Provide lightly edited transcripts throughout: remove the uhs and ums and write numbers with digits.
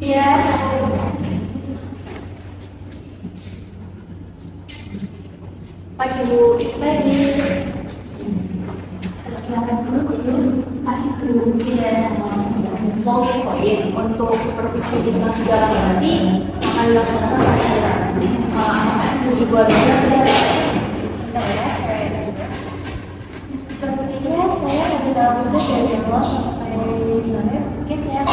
Iya, masuk. Pagi Bu, pagi. Silakan dulu. Kasih dulu. Iya. Mau infoin untuk supervisi dengan segala berarti akan dilaksanakan pada di bulan Juli ya. Sepertinya saya ada tugas dari awal sampai sore. Mungkin saya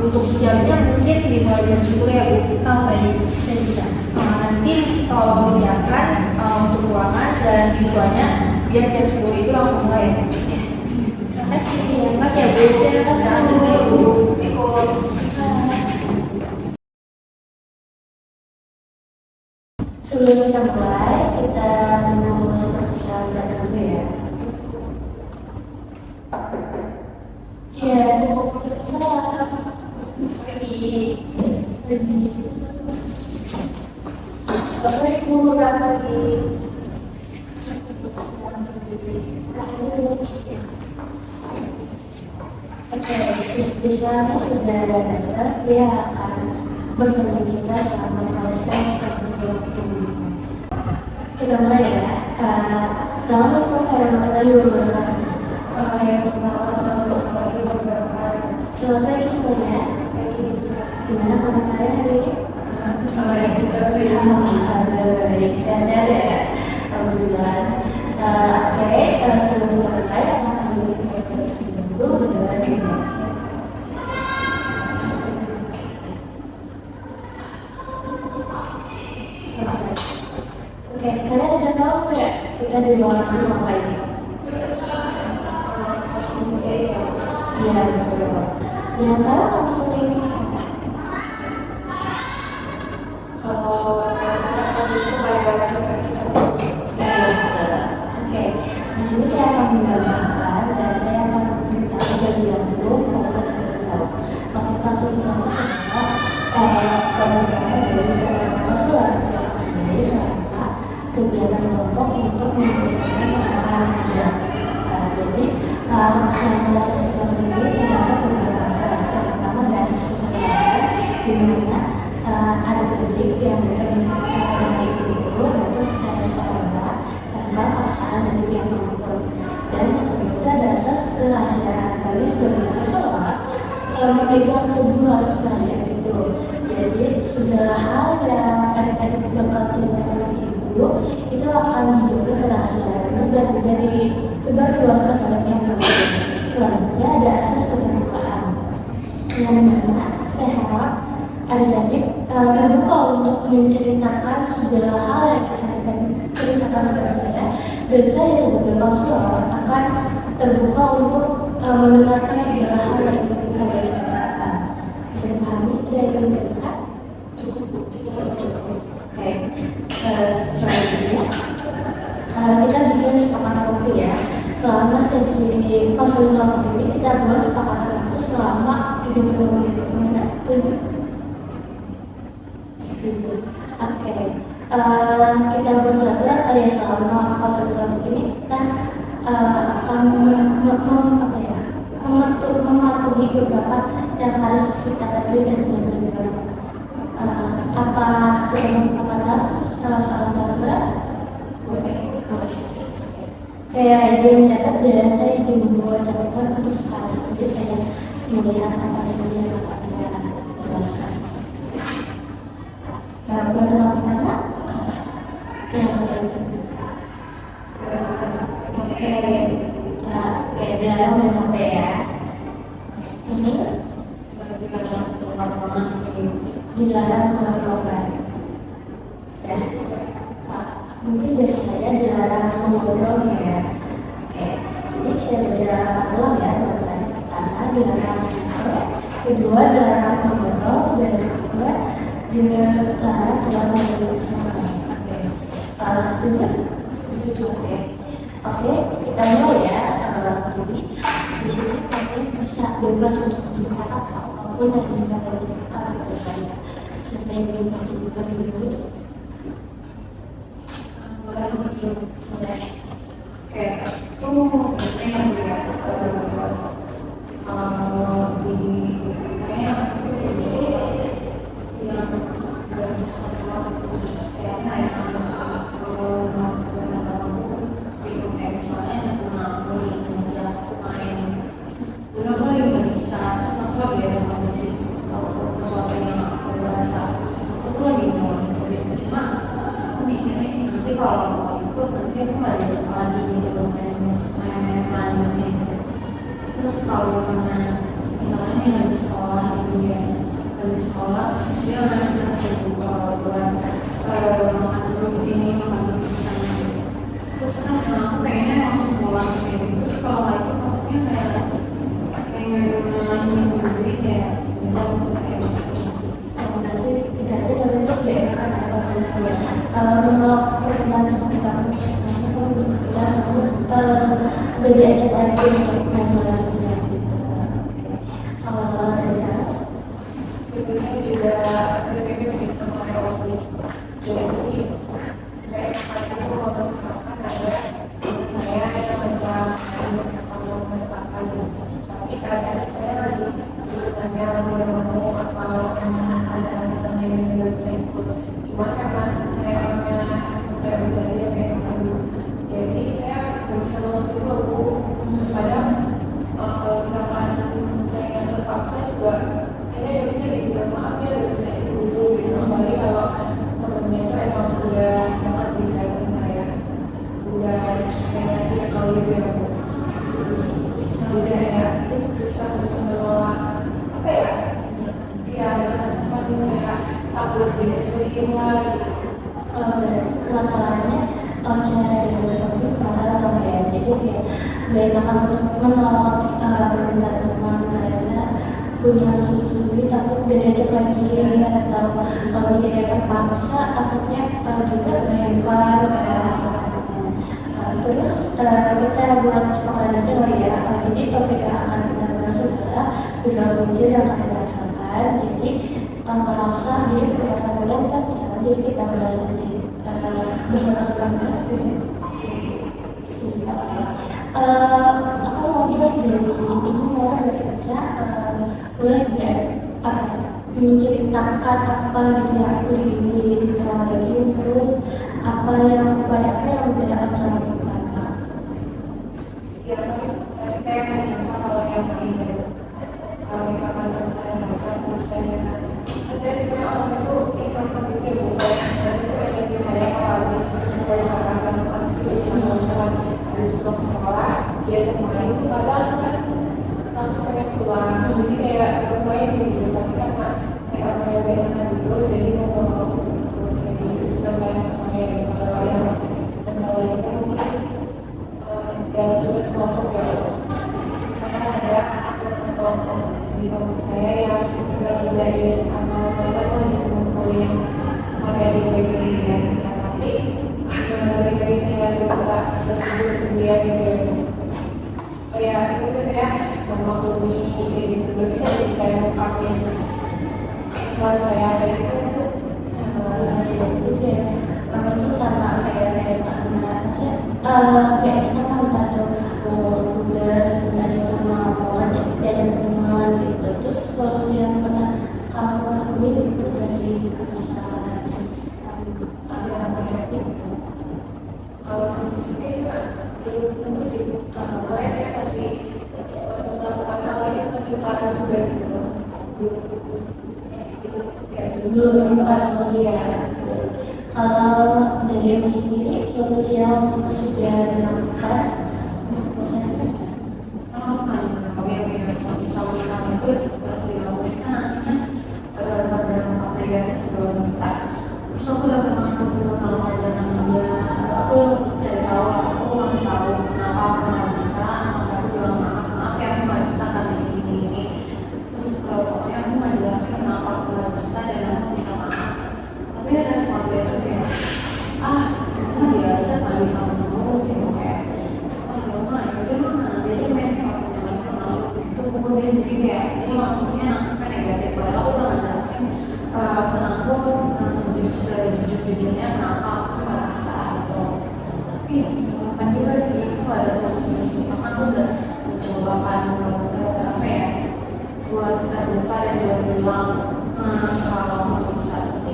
untuk jamnya mungkin 5 jam 10 ya Bu. Baik, saya bisa. Nanti tolong disiapkan untuk ruangan dan siswanya biar jam 10 itu langsung mulai. Terima kasih ya Mas ya Bu. Terima kasih Bu. Ikut. Sebelum kita mulai, kita tunggu supervisor datang dulu ya. Iya, saya bisa sudah datang, dia akan bersama kita selama proses tersebut. Kita mulai ya. Assalamualaikum warahmatullahi wabarakatuh. Selamat pagi semuanya. Gimana kabar kalian hari ini? Baik, sehat-sehat ya. Alhamdulillah. Oke, sebelum kita mulai, akan kami dulu berdoa dulu. Selesai. Oke, kalian ada tahu nggak kita di ruangan dulu ngapain? Iya betul. Yang tahu langsung ini. Oke, di sini saya akan menambahkan dan saya akan memberitahu bagi yang belum maupun yang sudah tahu. Oke, langsung kita lakukan bantuan dari seorang konselor yang menjadi sarana kegiatan kelompok untuk menyelesaikan permasalahan yang ada. Jadi selama sesi konseling ini terdapat beberapa asas. Yang pertama ada asas kesadaran, di mana adik-adik yang dari itu secara sukarela tanpa paksaan dari pihak manapun. Dan yang kedua ada asas kerahasiaan. Kami sebagai konselor memegang teguh asas kerahasiaan itu. Jadi segala hal yang adik-adik bakal cerita terlebih dahulu itu akan dijaga kerahasiaan dan juga disebarluaskan oleh pihak manapun. Selanjutnya ada asas keterbukaan, yang mana saya harap adik-adik terbuka untuk menceritakan segala hal yang adik-adik ceritakan kepada saya, dan saya sebagai konselor akan terbuka untuk mendengarkan segala hal yang kalian ceritakan. Bisa dipahami? Ada yang ingin ceritakan? Cukup. Oke. Selanjutnya kita bikin sepakatan waktu ya. Selama sesi konseling kelompok ini kita buat sepakatan waktu selama 30 menit. Bagaimana? Setuju. Oke. Kita buat peraturan kali ya, selama konseling kelompok ini kita akan mematuhi beberapa yang harus kita patuhi dan tidak boleh dilanggar. Apa kita masuk sepakatan kalau soal peraturan? Boleh. Saya izin mencatat dan saya izin membawa catatan untuk skala seperti saya melihat atas yang dapat saya jelaskan. Peraturan pertama yang kalian dilarang main HP ya. Terus dilarang keluar ruangan. Ya. Mungkin dari saya dilarang mengobrol ya. Oke. Jadi saya baca ulang ya peraturannya. Pertama dilarang mengobrol, kedua dilarang mengobrol, dan ketiga dilarang keluar dari ruangan. Oke. Setuju? Setuju. Oke, kita mulai ya. Jadi di sini kalian bisa bebas untuk menceritakan apapun yang ingin kalian ceritakan kepada saya. Siapa yang ingin menceritakan dulu? Boleh. Oke, itu yang dia di kayaknya kalau misalnya nih habis sekolah gitu ya, habis sekolah dia ngajak aku buat makan dulu di sini, makan dulu di sana gitu. Terus kan aku pengennya langsung pulang gitu. Terus kalau nggak itu takutnya kayak nggak ada gunanya gitu. Jadi kayak minta untuk kayak rekomendasi berarti dalam bentuk daerah kan ada menolak permintaan kampus karena kalau berpikiran takut gak diajak lagi untuk main selanjutnya gitu. Kalau dari Kak, itu saya juga berpikir sih kemarin waktu jadi kayak itu kalau misalkan ada saya yang macam kalau macam tapi kadang saya lagi sebenarnya lagi mau atau ada alasan yang tidak bisa ikut, cuma karena saya orangnya udah belajar kayak dulu, jadi saya nggak bisa mengerti dulu. Kadang kalau misalkan saya terpaksa juga saya nggak bisa dibilang maaf ya, nggak bisa itu dulu gitu. Apalagi kalau temennya itu emang udah dapat bicara sama saya, udah kayak circle gitu ya Bu. Jadi kayak susah untuk menolak apa ya? Ya teman kayak takut disuruhin lah gitu. berarti masalahnya cara dia masalah sama ya, jadi kayak gak enakan untuk menolak permintaan teman karena punya maksud sendiri, takut gak diajak lagi atau kalau misalnya terpaksa takutnya juga gak hebat terus kita buat sepakaran aja kali ya. Jadi topik yang akan kita bahas adalah begal kunci yang kalian rasakan. Jadi merasa jadi perasaan kalian kita bicara, jadi kita bahas nanti bersama-sama bahas gitu. Aku mau bilang dari ibu mau dari Eca, boleh nggak menceritakan apa gitu yang aku diterima lagi, terus apa yang udah Eca lakukan? Ya, tapi saya kan contoh kalau yang paling kalau misalkan saya baca terus saya sebenarnya orang itu introvert gitu ya Bu, dan itu energi saya kalau habis berolahraga pasti teman-teman habis pulang sekolah dia main itu padahal kan langsung pengen pulang, jadi kayak bermain gitu, tapi karena kayak orangnya banyak gitu jadi ngomong kayak gitu contohnya main kalau yang contoh lainnya mungkin dan tugas kelompok ya, misalnya ada kelompok di kelompok saya yang nggak ngerjain amal mereka tuh hanya cuma ngumpulin materi bagian dia, tapi dari saya nggak bisa bersebut dia gitu. Oh ya, itu saya memotong kayak gitu, nggak bisa jadi saya ngungkapin kesalahan saya kayak gitu. Ya itu deh, itu sama kayak suka antara maksudnya kayak kita kan udah ada mau tugas entah itu mau ngajak diajak teman gitu, terus solusi yang pernah kamu lakuin itu dari masalah apa itu? Kalau solusinya juga belum tentu sih, makanya saya masih melakukan hal itu sampai sekarang juga gitu. Belum ada solusi ya. Kalau dari aku sendiri, solusi yang sudah dilakukan untuk masyarakat misalnya itu terus dilakukan akhirnya berdampak negatif juga kita. Terus aku udah pernah kalau pelajaran aku cari tahu, aku masih tahu kenapa aku nggak bisa, sampai aku bilang maaf ya aku nggak bisa kali ini. Terus pokoknya aku nggak jelasin kenapa aku nggak bisa dan aku minta maaf. Tapi respon dia itu kayak karena dia aja nggak bisa ngomong gitu, kayak mama ya udah mah dia aja main kalau punya sama lu itu kemudian jadi kayak ini maksudnya kan negatif, padahal aku udah nggak jelasin alasan aku sejujurnya kenapa aku nggak bisa gitu. Tapi gampang juga sih, itu nggak ada solusi. Karena aku udah mencoba kan buat terbuka dan buat bilang kalau aku bisa, tapi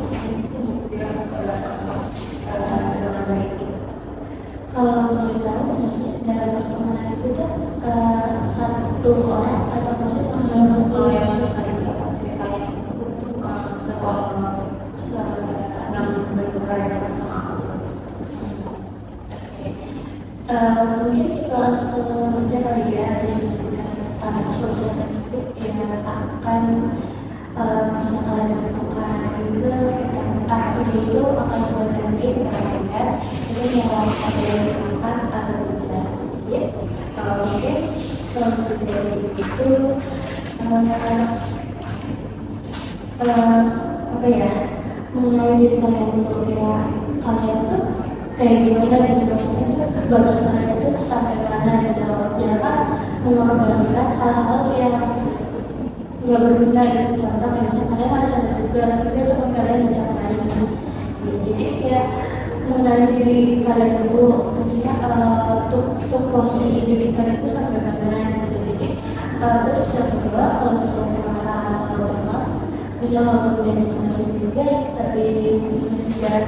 dia agak dengan baik. kalau boleh tahu maksudnya dalam pertemanan itu tuh satu orang atau maksudnya dalam Kalau yang suka ceritanya itu satu orang yang benar-benar sama aku. mungkin kita langsung aja kali ya diskusikan solusi alternatif yang akan bisa kalian lakukan itu akan buat nanti kita kalian ini yang kalian lakukan atau tidak. Jadi mungkin solusi dari itu apa ya, mengenai diri kalian dulu, kayak kalian tuh kayak gimana gitu, maksudnya tuh batas kalian tuh sampai mana gitu. Jangan mengorbankan hal-hal yang nggak berguna gitu. Contoh kayak misalnya kalian harus ada tugas tapi teman kalian ngajak main gitu. Jadi kayak mengenali diri kalian dulu, maksudnya untuk posisi diri kalian itu sampai mana gitu. Jadi terus yang kedua, kalau misalnya masalah soal tema, misalnya kalau udah dijelasin juga tapi tidak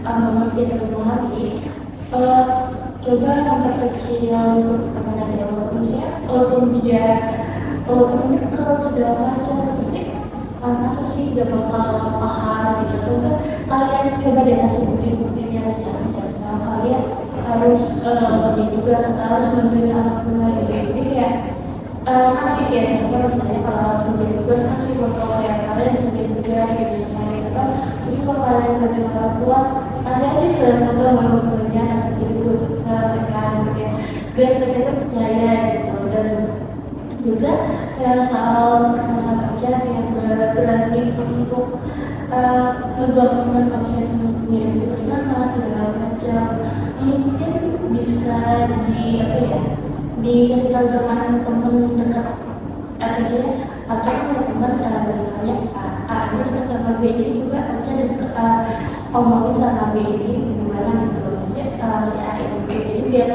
mengerti atau memahami, coba memperkecil pertemanan ya. Misalnya walaupun dia teman dekat segala macam, pasti masa sih gak bakal paham gitu. Enggak, kalian coba deh kasih bukti-buktinya. Misalnya contoh kalian harus ngerjain tugas atau harus bantuin anak buah gitu. Jadi kayak kasih kayak contoh, misalnya kalau ngerjain tugas kasih foto kayak kalian ngerjain tugas kayak bisa main apa. Jadi kalau kalian bantuin orang tua kasih aja sekalian foto sama temennya, kasih gitu ke mereka gitu ya, biar mereka itu percaya gitu. Dan juga kayak soal masalah pacar yang berani untuk ngebuat teman kalau misalnya mengirim tugas nama segala macam, mungkin bisa dikasih tahu dengan teman dekat atau misalnya atau teman misalnya ini dekat sama B, jadi juga aja deket omongin sama B ini gimana gitu loh, maksudnya si A itu jadi biar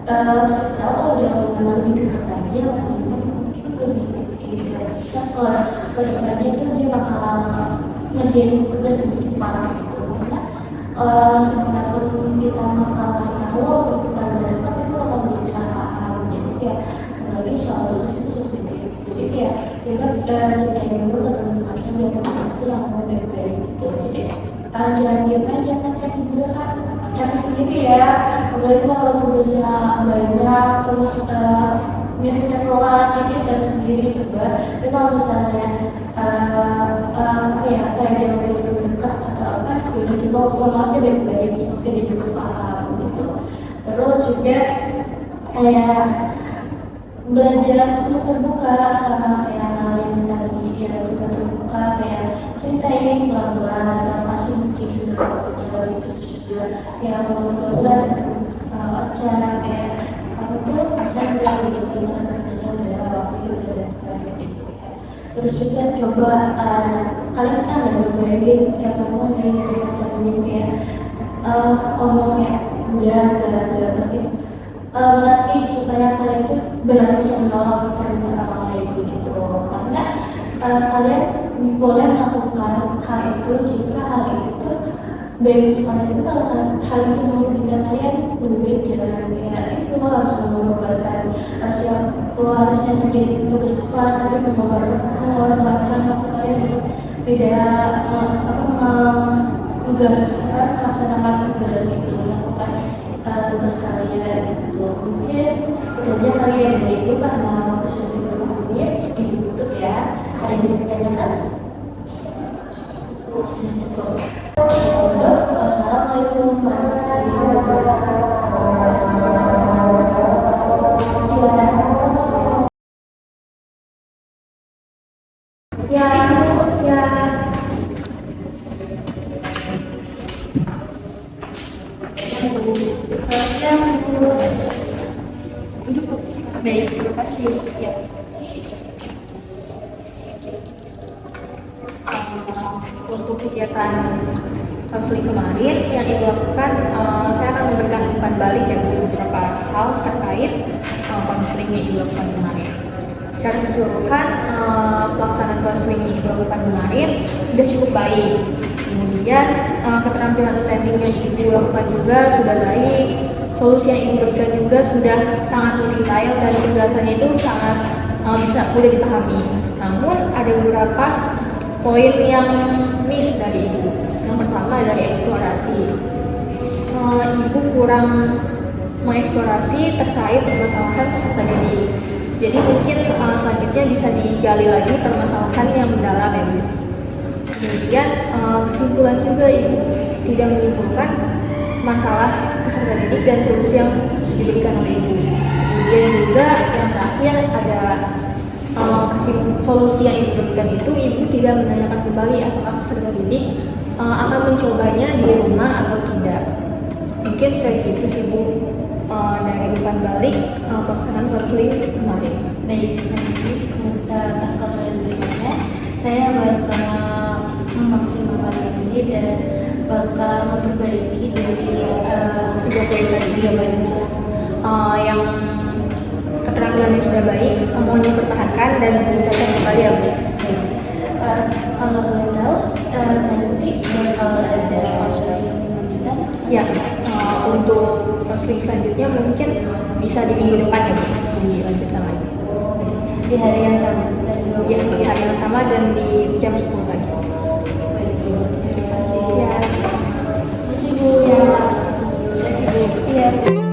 tahu kalau dia memang lebih dekat lagi ya mungkin lebih tidak bisa ke depannya itu dia bakal ngerjain tugas lebih cepat gitu. Makanya sekalipun kita bakal kasih tahu kalau kita nggak dekat itu bakal jadi salah paham. Jadi kayak lagi soal tugas itu seperti itu. Jadi kayak kita ceritain dulu ke teman-teman biar teman itu yang mau baik-baik gitu. Jadi jangan diam aja, kan itu juga kan cari sendiri ya. Apalagi kalau tugasnya banyak terus miripnya telat, jadi cari sendiri coba. Tapi kalau misalnya kayak dia mau dekat atau apa, udah coba ulang aja baik-baik supaya dia juga paham gitu. Terus juga kayak belajar untuk terbuka sama kayak hal yang tadi ya, juga terbuka kayak ceritain pelan-pelan atau kasih bukti segala macam gitu. Terus juga kayak pelan-pelan gitu acara kayak kamu tuh bisa nggak gitu dengan bisa udah waktu itu udah dapat gitu ya. Terus juga coba kalian kita nggak nyobain kayak kamu nih macam ini kayak ngomong kayak enggak tapi latih supaya kalian tuh berani untuk menolak permintaan orang lain gitu. Karena kalian boleh melakukan hal itu jika hal itu tuh baik untuk kalian. Tapi kalau hal itu merugikan kalian, lebih baik jangan kayak itu. Lo harus mengorbankan lo harusnya menjadi tugas cepat tapi mengorbankan waktu kalian untuk tidak melaksanakan tugas itu, melakukan tugas kalian gitu. Mungkin itu aja kali ya dari ibu, karena waktu sudah 30 menit ibu tutup ya. Ada yang bisa ditanyakan? Sudah cukup. Wassalamualaikum warahmatullahi wabarakatuh. Ya, ya. Siang, Bu. Baik, terima kasih. Ya. Untuk kegiatan konseling kemarin yang Ibu lakukan, saya akan memberikan umpan balik ya beberapa hal terkait konseling yang Ibu lakukan kemarin. Secara keseluruhan, pelaksanaan konseling yang Ibu lakukan kemarin sudah cukup baik. Kemudian keterampilan attending yang Ibu lakukan juga sudah baik. Solusi yang Ibu berikan juga sudah sangat detail dan penjelasannya itu sangat bisa mudah dipahami. Namun ada beberapa poin yang miss dari Ibu. Yang pertama dari eksplorasi. Ibu kurang mengeksplorasi terkait permasalahan peserta didik. Jadi mungkin selanjutnya bisa digali lagi permasalahan yang mendalam ya Bu. Kemudian kesimpulan juga Ibu tidak menyimpulkan masalah peserta didik dan solusi yang diberikan oleh Ibu. Kemudian juga yang terakhir ada solusi yang Ibu berikan itu Ibu tidak menanyakan kembali apakah peserta didik akan mencobanya di rumah atau tidak. Mungkin saya gitu sih Bu dari umpan balik pelaksanaan konseling kemarin. Baik, nanti pas konseling berikutnya saya bakal memaksimalkan ini dan bakal memperbaiki dari 3 poin yang keterampilan yang sudah baik mohon dipertahankan dan ditingkatkan kembali ya Bu. Kalau boleh tahu nanti bakal ada konseling lanjutan? Ya, untuk konseling selanjutnya mungkin bisa di minggu depan ya Bu, dilanjutkan lagi. Di hari yang sama dan Ya, di hari yang sama dan di jam 10 pagi. Baik, Bu. Terima kasih. Ya, Terima kasih Bu. Ya. iya.